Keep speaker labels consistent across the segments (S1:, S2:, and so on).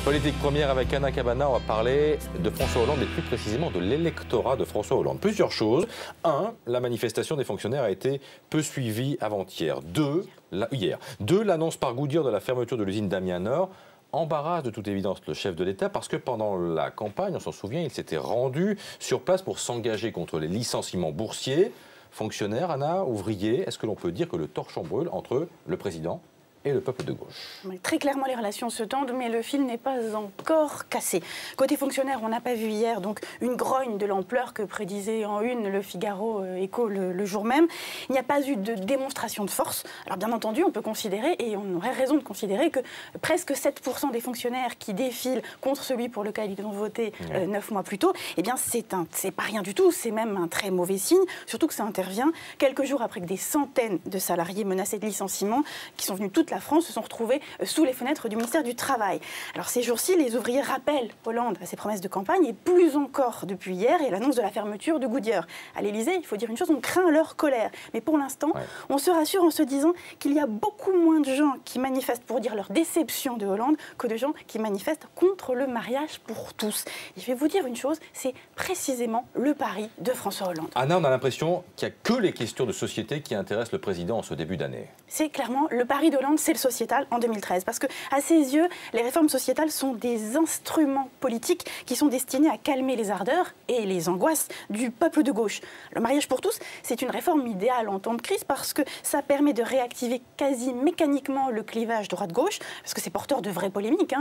S1: Politique première avec Anna Cabana, on va parler de François Hollande et plus précisément de l'électorat de François Hollande. Plusieurs choses. 1, la manifestation des fonctionnaires a été peu suivie avant-hier. 2, l'annonce par Goodyear de la fermeture de l'usine d'Amiens Nord embarrasse de toute évidence le chef de l'État parce que pendant la campagne, on s'en souvient, il s'était rendu sur place pour s'engager contre les licenciements boursiers. Fonctionnaires, Anna, ouvriers, est-ce que l'on peut dire que le torchon brûle entre le président et le peuple de gauche?
S2: Très clairement, les relations se tendent, mais le fil n'est pas encore cassé. Côté fonctionnaire, on n'a pas vu hier donc une grogne de l'ampleur que prédisait en une le Figaro Écho le jour même. Il n'y a pas eu de démonstration de force. Alors bien entendu, on peut considérer, et on aurait raison de considérer, que presque 7% des fonctionnaires qui défilent contre celui pour lequel ils ont voté 9 mois plus tôt, eh bien c'est pas rien du tout, c'est même un très mauvais signe, surtout que ça intervient quelques jours après que des centaines de salariés menacés de licenciement, qui sont venus toute la France, se sont retrouvés sous les fenêtres du ministère du Travail. Alors ces jours-ci, les ouvriers rappellent Hollande à ses promesses de campagne, et plus encore depuis hier et l'annonce de la fermeture de Goodyear. À l'Élysée, il faut dire une chose, on craint leur colère. Mais pour l'instant, on se rassure en se disant qu'il y a beaucoup moins de gens qui manifestent pour dire leur déception de Hollande que de gens qui manifestent contre le mariage pour tous. Et je vais vous dire une chose, c'est précisément le pari de François Hollande.
S1: Anna, on a l'impression qu'il n'y a que les questions de société qui intéressent le président en ce début d'année.
S2: C'est clairement le pari d'Hollande, c'est le sociétal en 2013. Parce qu'à ses yeux, les réformes sociétales sont des instruments politiques qui sont destinés à calmer les ardeurs et les angoisses du peuple de gauche. Le mariage pour tous, c'est une réforme idéale en temps de crise parce que ça permet de réactiver quasi mécaniquement le clivage droite-gauche, parce que c'est porteur de vraies polémiques.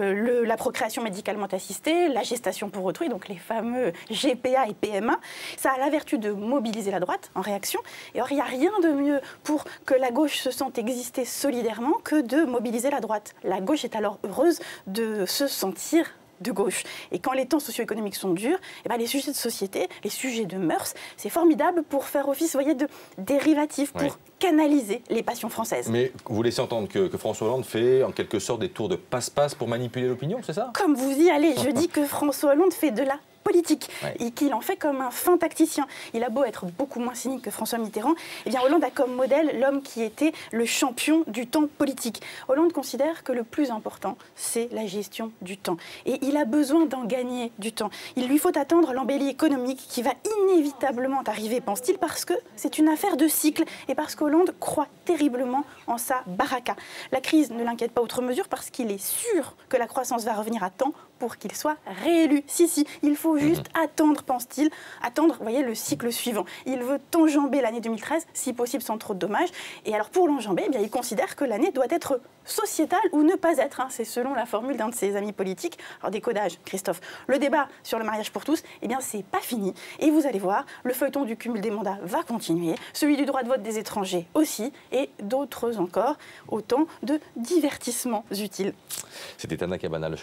S2: La procréation médicalement assistée, la gestation pour autrui, donc les fameux GPA et PMA, ça a la vertu de mobiliser la droite en réaction. Et or, il n'y a rien de mieux pour que la gauche se sente exister solidairement que de mobiliser la droite. La gauche est alors heureuse de se sentir de gauche. Et quand les temps socio-économiques sont durs, eh ben les sujets de société, les sujets de mœurs, c'est formidable pour faire office, vous voyez, de dérivatif, pour canaliser les passions françaises.
S1: Mais vous laissez entendre que François Hollande fait en quelque sorte des tours de passe-passe pour manipuler l'opinion, c'est ça?
S2: Comme vous y allez, je dis que François Hollande fait de la politique et qu'il en fait comme un fin tacticien. Il a beau être beaucoup moins cynique que François Mitterrand, eh bien Hollande a comme modèle l'homme qui était le champion du temps politique. Hollande considère que le plus important, c'est la gestion du temps. Et il a besoin d'en gagner du temps. Il lui faut attendre l'embellie économique qui va inévitablement arriver, pense-t-il, parce que c'est une affaire de cycle et parce qu'Hollande croit terriblement en sa baraka. La crise ne l'inquiète pas outre mesure parce qu'il est sûr que la croissance va revenir à temps pour qu'il soit réélu. Si, il faut juste attendre, pense-t-il, attendre, vous voyez, le cycle suivant. Il veut enjamber l'année 2013, si possible sans trop de dommages. Et alors pour l'enjamber, eh bien, il considère que l'année doit être sociétale ou ne pas être. C'est selon la formule d'un de ses amis politiques. Alors décodage, Christophe. Le débat sur le mariage pour tous, eh bien c'est pas fini. Et vous allez voir, le feuilleton du cumul des mandats va continuer, celui du droit de vote des étrangers aussi, et d'autres encore, autant de divertissements utiles.
S1: C'était Anna Cabana, le